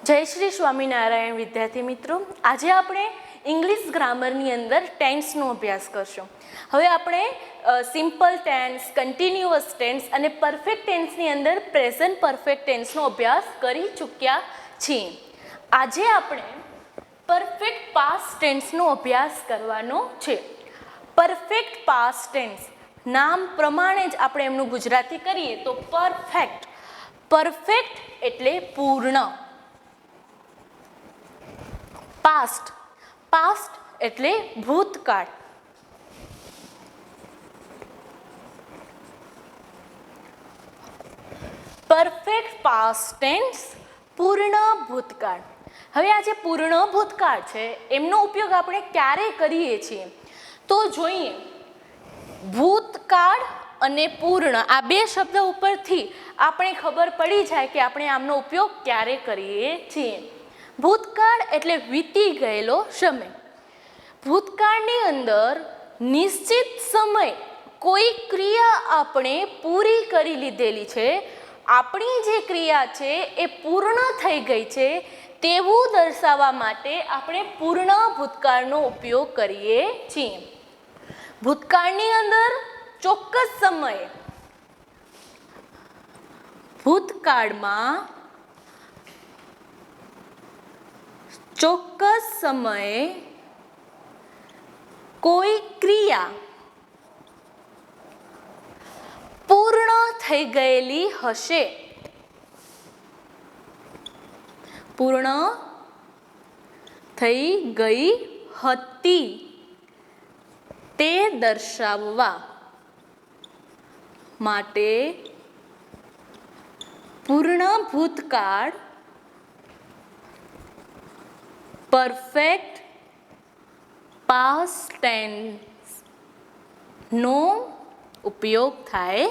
જય શ્રી સ્વામિનારાયણ વિદ્યાર્થી મિત્રો, આજે આપણે ઇંગ્લિશ ગ્રામરની અંદર ટેન્સનો અભ્યાસ કરશું. હવે આપણે સિમ્પલ ટેન્સ, કન્ટિન્યુઅસ ટેન્સ અને પરફેક્ટ ટેન્સની અંદર પ્રેઝન્ટ પરફેક્ટ ટેન્સનો અભ્યાસ કરી ચૂક્યા છીએ. આજે આપણે પરફેક્ટ પાસ્ટ ટેન્સનો અભ્યાસ કરવાનો છે. પરફેક્ટ પાસ્ટ ટેન્સ નામ પ્રમાણે જ આપણે એમનું ગુજરાતી કરીએ તો પરફેક્ટ. પરફેક્ટ એટલે પૂર્ણ. પાસ્ટ, પાસ્ટ એટલે ભૂતકાળ. પરફેક્ટ પાસ્ટ ટેન્સ પૂર્ણ ભૂતકાળ. હવે આ જે પૂર્ણ ભૂતકાળ છે એમનો ઉપયોગ આપણે ક્યારે કરીએ છીએ તો જોઈએ. ભૂતકાળ અને પૂર્ણ આ બે શબ્દ ઉપરથી આપણે ખબર પડી જાય કે આપણે આમનો ઉપયોગ ક્યારે કરીએ છીએ. ભૂતકાળ એટલે વીતી ગયેલો સમય. ભૂતકાળની અંદર નિશ્ચિત સમય કોઈ ક્રિયા આપણે પૂરી કરી લીધેલી છે, આપણી જે ક્રિયા છે એ પૂર્ણ થઈ ગઈ છે તેવું દર્શાવવા માટે આપણે પૂર્ણ ભૂતકાળનો ઉપયોગ કરીએ છીએ. ભૂતકાળની અંદર ચોક્કસ સમયે, ભૂતકાળમાં ચોક્કસ સમયે કોઈ ક્રિયા પૂર્ણ થઈ ગયેલી હશે. પૂર્ણ થઈ ગઈ હતી તે દર્શાવવા માટે પૂર્ણ ભૂતકાળ પરફેક્ટ પાસ્ટ ટેન્સનો ઉપયોગ થાય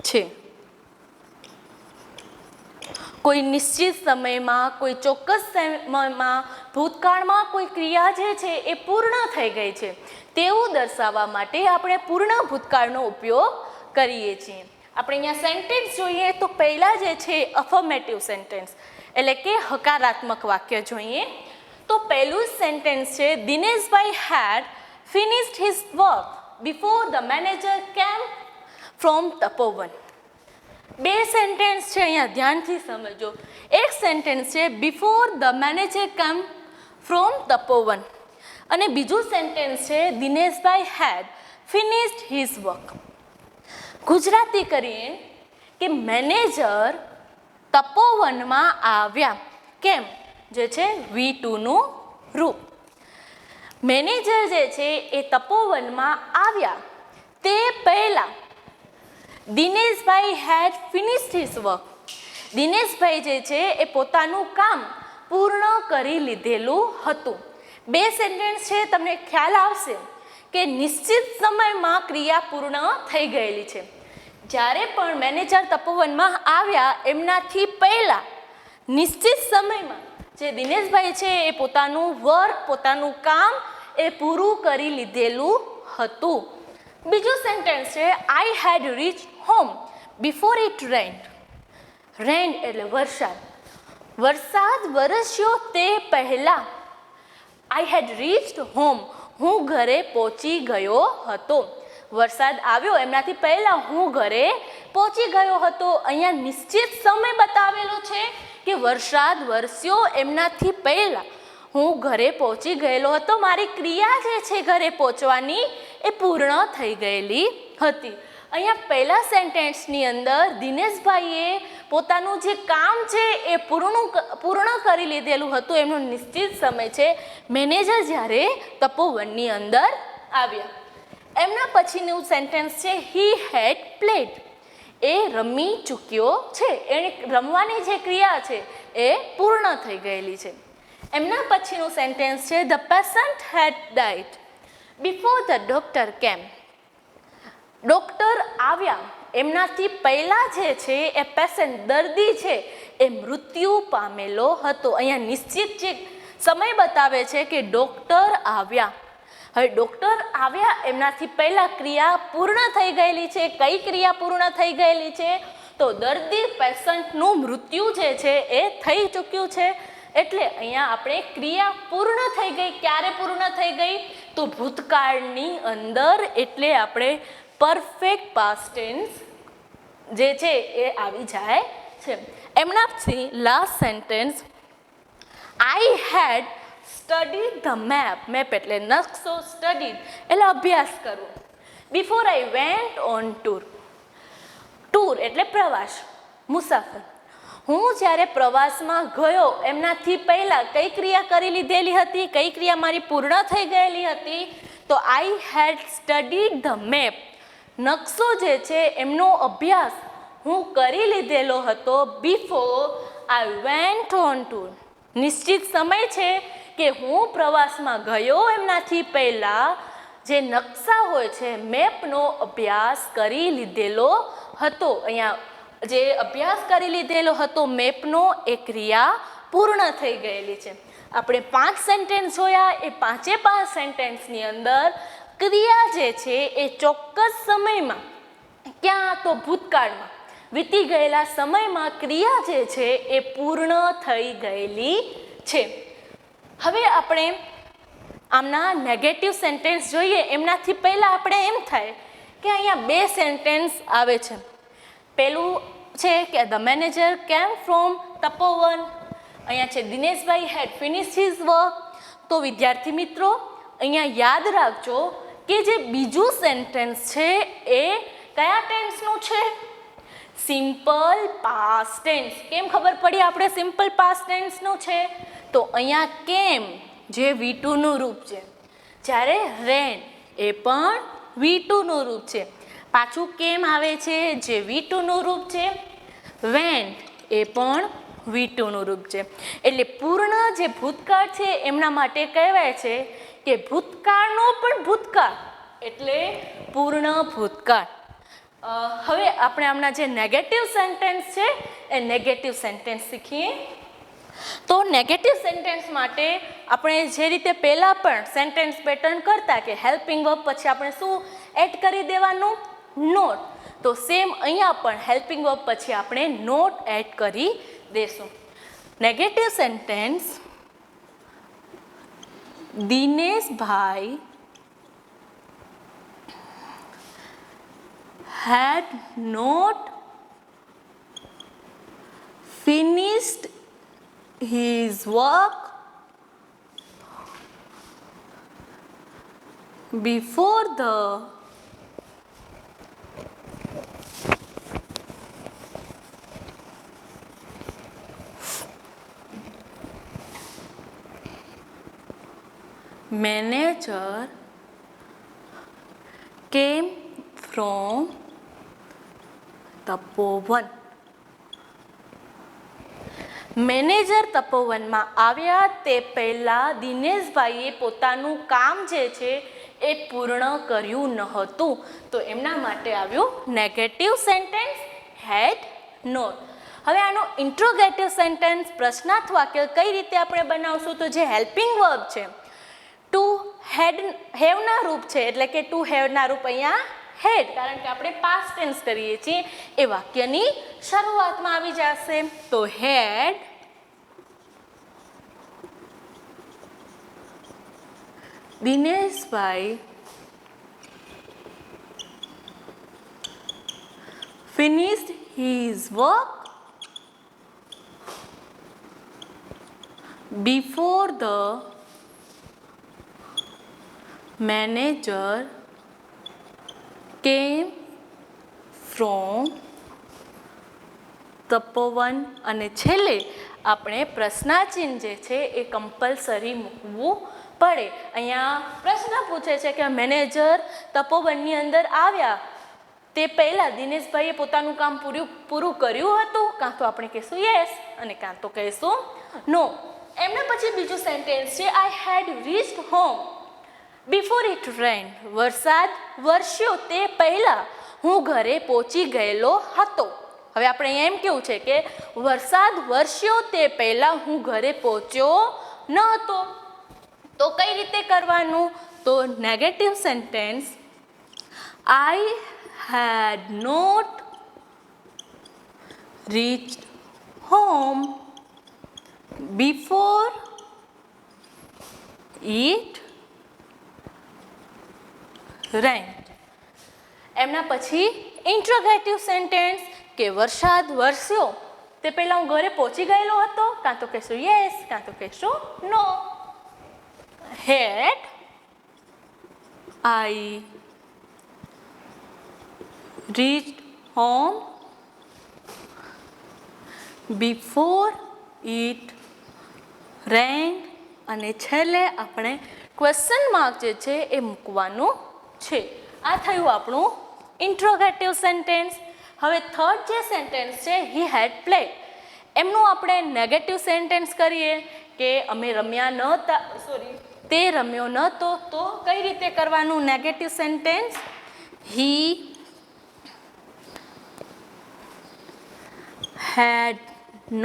છે. કોઈ નિશ્ચિત સમયમાં, કોઈ ચોક્કસ સમયમાં ભૂતકાળમાં કોઈ ક્રિયા જે છે એ પૂર્ણ થઈ ગઈ છે તેવું દર્શાવવા માટે આપણે પૂર્ણ ભૂતકાળનો ઉપયોગ કરીએ છીએ. આપણે અહીંયા સેન્ટેન્સ જોઈએ તો પહેલાં જે છે અફર્મેટિવ સેન્ટેન્સ એટલે કે હકારાત્મક વાક્ય જોઈએ. તો પહેલું સેન્ટેન્સ છે, Dineshbhai had finished his work before the manager came from તપોવન. બે સેન્ટેન્સ છે, અહીંયા ધ્યાનથી સમજો. એક સેન્ટેન્સ છે before the manager come from Tapovan અને બીજું સેન્ટેન્સ છે Dineshbhai had finished his work. Gujarati કરીએ કે મેનેજર તપોવનમાં આવ્યા. કેમ? જે છે V2 નું રૂપ. મેનેજર જે છે એ તપોવનમાં આવ્યા તે પહેલા Dineshbhai had finished his work. Dineshbhai જે છે એ પોતાનું કામ પૂર્ણ કરી લીધેલું હતું. બે સેન્ટેન્સ છે, તમને ખ્યાલ આવશે કે નિશ્ચિત સમયમાં ક્રિયા પૂર્ણ થઈ ગયેલી છે. જ્યારે પણ મેનેજર તપોવનમાં આવ્યા એમનાથી પહેલા નિશ્ચિત સમયમાં જે દિનેશભાઈ છે એ પોતાનું વર્ક, પોતાનું કામ એ પૂરું કરી લીધેલું હતું. બીજું સેન્ટેન્સ છે આઈ હેડ રીચ્ડ હોમ બિફોર ઇટ રેન્ડ. રેન્ડ એટલે વરસાદ. વરસાદ વરસ્યો તે પહેલા આઈ હેડ રીચ્ડ હોમ, હું ઘરે પહોંચી ગયો હતો. વરસાદ આવ્યો એમનાથી પહેલા હું ઘરે પહોંચી ગયો હતો. અહીંયા નિશ્ચિત સમય બતાવેલો છે કે વરસાદ વરસ્યો એમનાથી પહેલા હું ઘરે પહોંચી ગયેલો હતો. મારી ક્રિયા જે છે ઘરે પહોંચવાની એ પૂર્ણ થઈ ગયેલી હતી. અહીંયા પહેલા સેન્ટેન્સની અંદર દિનેશભાઈએ પોતાનું જે કામ છે એ પૂર્ણ કરી લીધેલું હતું. એમનો નિશ્ચિત સમય છે મેનેજર જ્યારે તપોવનની અંદર આવ્યા. એમના પછીનું સેન્ટેન્સ છે હી હેડ પ્લેડ. એ રમી ચૂક્યો છે, એણે રમવાની જે ક્રિયા છે એ પૂર્ણ થઈ ગયેલી છે. એમના પછીનું સેન્ટેન્સ છે the patient had died before the doctor came. Doctor આવ્યા એમનાથી પહેલાં જે છે એ પેશન્ટ દર્દી છે એ મૃત્યુ પામેલો હતો. અહીંયા નિશ્ચિત જે સમય બતાવે છે કે ડોક્ટર આવ્યા. હવે ડોક્ટર આવ્યા એમનાથી પહેલા ક્રિયા પૂર્ણ થઈ ગયેલી છે. કઈ ક્રિયા પૂર્ણ થઈ ગયેલી છે તો દર્દી પેશન્ટનું મૃત્યુ જે છે એ થઈ ચૂક્યું છે, એટલે અહીંયા આપણે ક્રિયા પૂર્ણ થઈ ગઈ. ક્યારે પૂર્ણ થઈ ગઈ? તો ભૂતકાળની અંદર, એટલે આપણે પરફેક્ટ પાસ્ટ ટેન્સ જે છે એ આવી જાય છે. એમના પછી last sentence, I had studied the map. Map એટલે નકશો, સ્ટડીડ એટલે અભ્યાસ કરવો. Before I went on tour. Tour એટલે પ્રવાસ, મુસાફર. હું જ્યારે પ્રવાસમાં ગયો એમનાથી પહેલાં કઈ ક્રિયા કરી લીધેલી હતી? કઈ ક્રિયા મારી પૂર્ણ થઈ ગયેલી હતી? તો I had studied the map. નકશો જે છે એમનો અભ્યાસ હું કરી લીધેલો હતો. Before I went on tour. નિશ્ચિત સમય છે કે હું પ્રવાસમાં ગયો એમનાથી પહેલાં જે નકશા હોય છે, મેપનો અભ્યાસ કરી લીધેલો હતો. અહીંયા જે અભ્યાસ કરી લીધેલો હતો મેપનો, એ ક્રિયા પૂર્ણ થઈ ગયેલી છે. આપણે 5 સેન્ટેન્સ જોયા. એ 5 સેન્ટેન્સની અંદર ક્રિયા જે છે એ ચોક્કસ સમયમાં, ક્યાં? તો ભૂતકાળમાં, વીતી ગયેલા સમયમાં ક્રિયા જે છે એ પૂર્ણ થઈ ગયેલી છે. હવે આપણે આમના નેગેટિવ સેન્ટેન્સ જોઈએ. એમનાથી પહેલાં આપણે એમ થાય કે અહીંયા 2 સેન્ટેન્સ આવે છે. પહેલું છે કે ધ મેનેજર કેમ ફ્રોમ તપોવન. અહીંયા છે દિનેશભાઈ હેડ ફિનિશ હિઝ વર્ક. તો વિદ્યાર્થી મિત્રો અહીંયા યાદ રાખજો કે જે બીજું સેન્ટેન્સ છે એ કયા ટેન્સનું છે? Simple past tense. કેમ ખબર પડી આપણે સિમ્પલ પાસ્ટ ટેન્સનું છે? તો અહીંયા કેમ જે V2 નું રૂપ છે, જ્યારે રેન એ પણ V2 નું રૂપ છે. પાછું કેમ આવે છે? જે V2 નું રૂપ છે. વેન્ટ એ પણ V2 નું રૂપ છે. એટલે પૂર્ણ જે ભૂતકાળ છે એમના માટે કહેવાય છે કે ભૂતકાળનો પણ ભૂતકાળ એટલે પૂર્ણ ભૂતકાળ. હવે આપણે આમના જે નેગેટિવ સેન્ટેન્સ છે એ નેગેટિવ સેન્ટેન્સ શીખીએ. તો નેગેટિવ સેન્ટેન્સ માટે આપણે જે રીતે પહેલાં પણ સેન્ટેન્સ પેટર્ન કરતા કે હેલ્પિંગ વર્બ પછી આપણે શું એડ કરી દેવાનું? નોટ. તો સેમ અહીંયા પણ હેલ્પિંગ વર્બ પછી આપણે નોટ એડ કરી દેશું. Negative sentence, Dineshbhai had not finished his work before the manager came from Tapovan. Manager તપોવનમાં આવ્યા તે પહેલાં દિનેશભાઈએ પોતાનું કામ જે છે એ પૂર્ણ કર્યું ન હતું. તો એમના માટે આવ્યું નેગેટિવ સેન્ટેન્સ હેડ નોટ. હવે આનો ઇન્ટ્રોગેટિવ સેન્ટેન્સ પ્રશ્નાર્થ વાક્ય કઈ રીતે આપણે બનાવશું? તો જે હેલ્પિંગ વર્બ છે ટુ હેવના રૂપ છે, એટલે કે ટુ હેવના રૂપ અહીંયા હેડ, કારણ કે આપણે પાસ્ટ ટેન્સ કરીએ છીએ, એ વાક્યની શરૂઆતમાં આવી જશે. તો હેડ Dineshbhai finished his work before the manager came from તપોવન. અને છેલ્લે આપણે પ્રશ્નાચિહ્ન જે છે એ કમ્પલસરી મૂકવું પડે. અહીંયા પ્રશ્ન પૂછે છે કે મેનેજર તપોવનની અંદર આવ્યા તે પહેલાં દિનેશભાઈએ પોતાનું કામ પૂરું કર્યું હતું? કાં તો આપણે કહીશું યસ અને કાં તો કહીશું નો. એમના પછી બીજું સેન્ટેન્સ છે આઈ હેડ રીચ્ડ હોમ બિફોર ઇટ રેન. વરસાદ વરસ્યો તે પહેલાં હું ઘરે પહોંચી ગયેલો હતો. હવે આપણે અહીંયા એમ કેવું છે કે વરસાદ વરસ્યો તે પહેલાં હું ઘરે પહોંચ્યો ન હતો. તો કઈ રીતે કરવાનું? તો negative sentence I had not reached home before it rained. એમના પછી ઇન્ટ્રોગેટિવ સેન્ટેન્સ કે વરસાદ વરસ્યો તે પહેલાં હું ઘરે પહોંચી ગયેલો હતો, કાં તો કહેશું યસ, કાં તો કહેશું નો. Had I reached home before it rained? અને છેલ્લે આપણે ક્વેશ્ચન માર્ક જે છે એ મૂકવાનું છે. આ થયું આપણું ઇન્ટ્રોગેટિવ સેન્ટેન્સ. હવે થર્ડ જે સેન્ટેન્સ છે હી હેડ પ્લેડ, એમનું આપણે નેગેટિવ સેન્ટેન્સ કરીએ કે અમે રમ્યા નહોતા, તે રમ્યો નહોતો, તો કઈ રીતે કરવાનું negative sentence? He had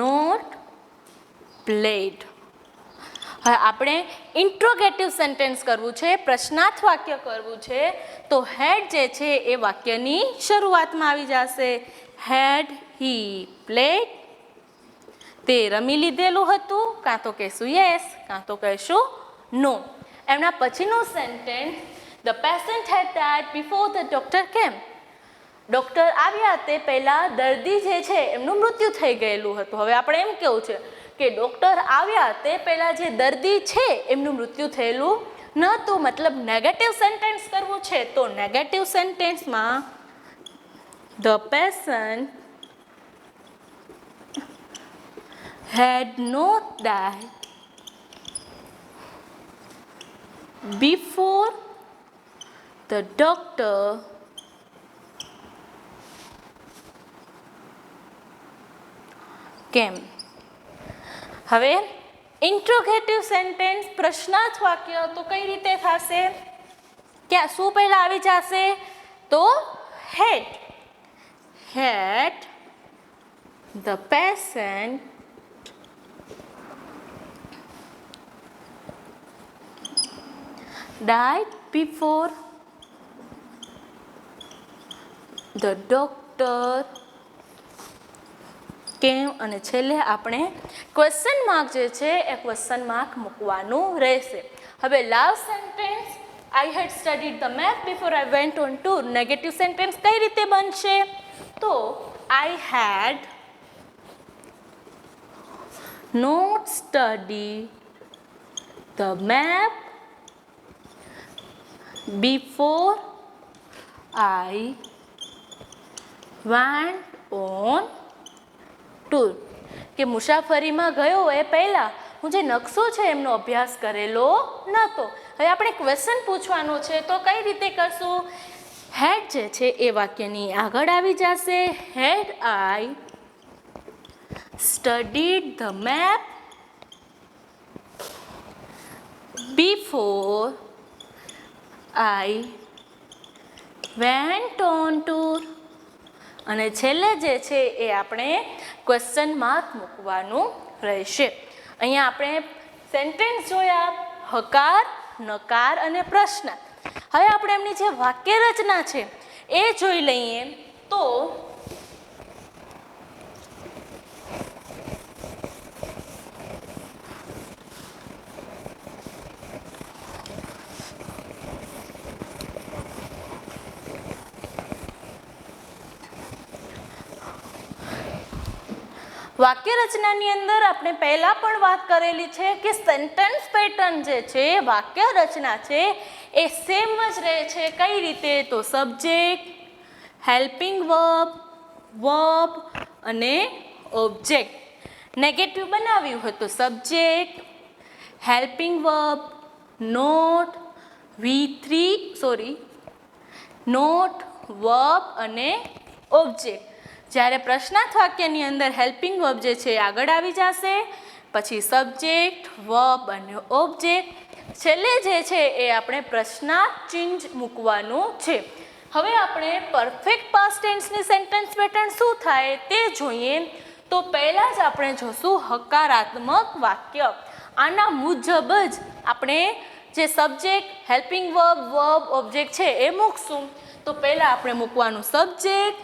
not played. હવે આપણે ઇન્ટ્રોગેટિવ સેન્ટેન્સ કરવું છે, પ્રશ્નાર્થ વાક્ય કરવું છે, તો હેડ જે છે એ વાક્યની શરૂઆતમાં આવી જશે. હેડ હી પ્લેડ, તે રમી લીધેલું હતું, કાં તો કહેશું યસ, કાં તો કહેશું નો. એમના પછીનું sentence the patient had died before the doctor came. Doctor આવ્યા તે પહેલાં દર્દી જે છે એમનું મૃત્યુ થઈ ગયેલું હતું. હવે આપણે એમ કેવું છે કે ડૉક્ટર આવ્યા તે પહેલાં જે દર્દી છે એમનું મૃત્યુ થયેલું નહોતું, મતલબ નેગેટિવ સેન્ટેન્સ કરવું છે. તો નેગેટિવ સેન્ટેન્સમાં the patient had not died before the doctor કેમ. હવે ઇન્ટ્રોગેટિવ સેન્ટેન્સ પ્રશ્નાર્થ વાક્ય તો કઈ રીતે થશે? ક્યાં શું પહેલાં આવી જશે? તો had. Had the patient died before the doctor કેમ. અને છેલ્લે આપણે ક્વેશ્ચન માર્ક જે છે એ ક્વેશ્ચન માર્ક મૂકવાનું રહેશે. હવે last sentence I had studied the map before I went on tour. Negative sentence કઈ રીતે બનશે? તો I had not study the map before I went on tour. કે મુસાફરીમાં ગયો એ પહેલાં હું જે નકશો છે એમનો અભ્યાસ કરેલો નહોતો. હવે આપણે ક્વેશ્ચન પૂછવાનો છે, તો કઈ રીતે કરશું? હેડ જે છે એ વાક્યની આગળ આવી જશે. Had I studied the map before I went on tour. અને છેલ્લે જે છે એ આપણે ક્વેશ્ચન માર્ક મૂકવાનું રહેશે. અહીંયા આપણે સેન્ટેન્સ જોયા હકાર, નકાર અને પ્રશ્ન. હવે આપણે એમની જે વાક્ય રચના છે એ જોઈ લઈએ. તો વાક્ય રચનાની અંદર આપણે પહેલાં પણ વાત કરેલી છે કે સેન્ટેન્સ પેટર્ન જે છે, વાક્ય રચના છે એ સેમ જ રહે છે. કઈ રીતે? તો સબ્જેક્ટ, હેલ્પિંગ વર્બ, વર્બ અને ઓબ્જેક્ટ. નેગેટિવ બનાવ્યું હતું subject, helping verb, not, not, verb અને ઓબ્જેક્ટ. જ્યારે પ્રશ્નાર્થ વાક્યની અંદર હેલ્પિંગ વર્બ જે છે આગળ આવી જશે, પછી સબ્જેક્ટ, વર્બ અને ઓબ્જેક્ટ. છેલ્લે જે છે એ આપણે પ્રશ્નાર્થ ચિહ્ન મૂકવાનું છે. હવે આપણે પરફેક્ટ પાસ્ટ ટેન્સની સેન્ટેન્સ પેટર્ન શું થાય તે જોઈએ. તો પહેલાં જ આપણે જોશું હકારાત્મક વાક્ય. આના મુજબ જ આપણે જે subject, helping verb, verb, object છે એ મૂકશું. તો પહેલાં આપણે મૂકવાનું સબ્જેક્ટ.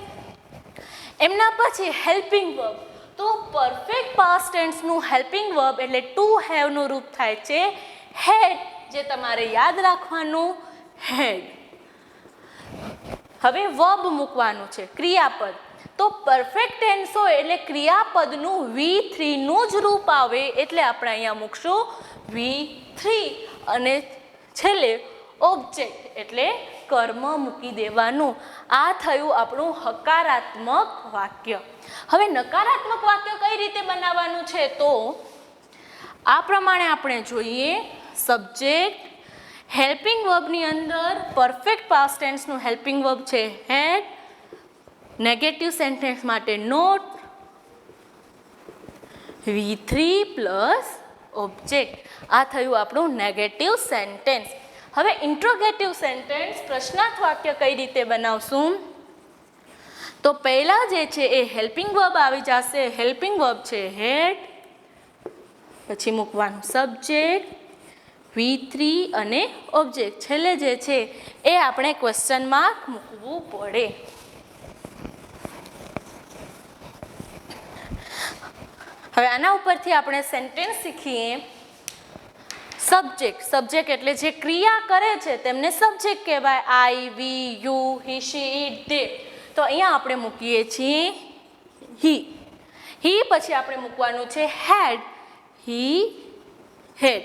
એમના પછી હેલ્પિંગ વર્બ. તો પરફેક્ટ પાસ્ટ ટેન્સનું હેલ્પિંગ વર્બ એટલે ટુ હેવનું રૂપ થાય છે હેડ, જે તમારે યાદ રાખવાનું હેડ. હવે વર્બ મૂકવાનું છે, ક્રિયાપદ. તો પરફેક્ટ ટેન્સ હોય એટલે ક્રિયાપદનું V3 નું જ રૂપ આવે એટલે આપણે અહીંયા મૂકશું V3 અને છેલ્લે ઓબ્જેક્ટ એટલે કર્મ મૂકી દેવાનું. આ થયું આપણું હકારાત્મક વાક્ય. હવે નકારાત્મક વાક્ય કઈ રીતે બનાવવાનું છે તો આ પ્રમાણે આપણે જોઈએ. સબ્જેક્ટ, હેલ્પિંગ વર્બની અંદર પરફેક્ટ પાસ્ટ ટેન્સનું હેલ્પિંગ વર્બ છે હેડ, નેગેટિવ સેન્ટેન્સ માટે નોટ, V3 પ્લસ ઓબ્જેક્ટ. આ થયું આપણું નેગેટિવ સેન્ટેન્સ. હવે ઇન્ટ્રોગેટિવ સેન્ટેન્સ પ્રશ્નાર્થ વાક્ય કઈ રીતે બનાવશું તો પહેલા જે છે એ હેલ્પિંગ વર્બ આવી જશે. હેલ્પિંગ વર્બ છે હેડ, પછી મૂકવાનું સબ્જેક્ટ, V3 અને ઓબ્જેક્ટ. છેલ્લે જે છે એ આપણે ક્વેશ્ચન માર્ક મૂકવું પડે. હવે આના ઉપરથી આપણે સેન્ટેન્સ શીખીએ. સબ્જેક્ટ, સબ્જેક્ટ એટલે જે ક્રિયા કરે છે તેમને સબ્જેક્ટ કહેવાય. I, we, you, he, she, it, they. તો અહીંયા આપણે મૂકીએ છીએ હી. હી પછી આપણે મૂકવાનું છે હેડ, હી હેડ.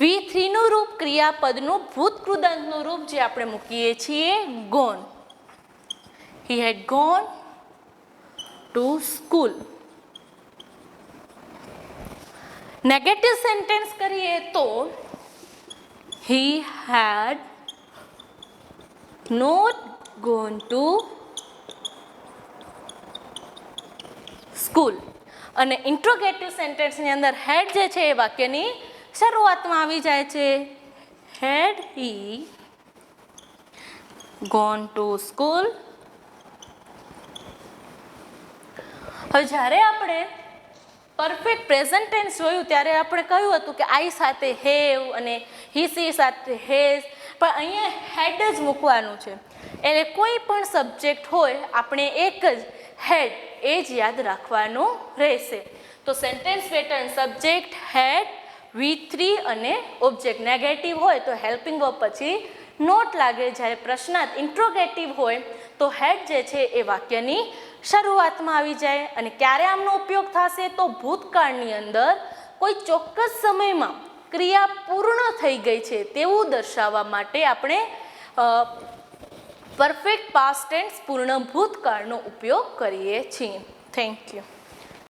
V3 નું રૂપ ક્રિયાપદનું ભૂતકૃદંતનું રૂપ જે આપણે મૂકીએ છીએ gone. He had gone to school. Negative sentence કરીએ તો he had not gone to school. અને ઇન્ટ્રોગેટિવ સેન્ટેન્સની અંદર હેડ જે છે એ વાક્યની શરૂઆતમાં આવી જાય છે. had he gone to school. હવે જ્યારે આપણે પરફેક્ટ પ્રેઝન્ટ ટેન્સ જોયું ત્યારે આપણે કહ્યું હતું કે આઈ સાથે હેવ અને હી સી સાથે હેઝ, પણ અહીંયા હેડ જ મૂકવાનું છે. એટલે કોઈ પણ સબ્જેક્ટ હોય આપણે એક જ હેડ એ જ યાદ રાખવાનું રહેશે. તો સેન્ટેન્સ પેટર્ન સબ્જેક્ટ, હેડ, V3 અને ઓબ્જેક્ટ. નેગેટિવ હોય તો હેલ્પિંગ વર્બ પછી નોટ લાગે. જ્યારે પ્રશ્નાર્થ ઇન્ટ્રોગેટિવ હોય તો હેડ જે છે એ વાક્યની શરૂઆતમાં આવી જાય. અને ક્યારે આમનો ઉપયોગ થશે તો ભૂતકાળની અંદર કોઈ ચોક્કસ સમયમાં ક્રિયા પૂર્ણ થઈ ગઈ છે તેવું દર્શાવવા માટે આપણે પરફેક્ટ પાસ્ટ ટેન્સ પૂર્ણ ભૂતકાળનો ઉપયોગ કરીએ છીએ. Thank you.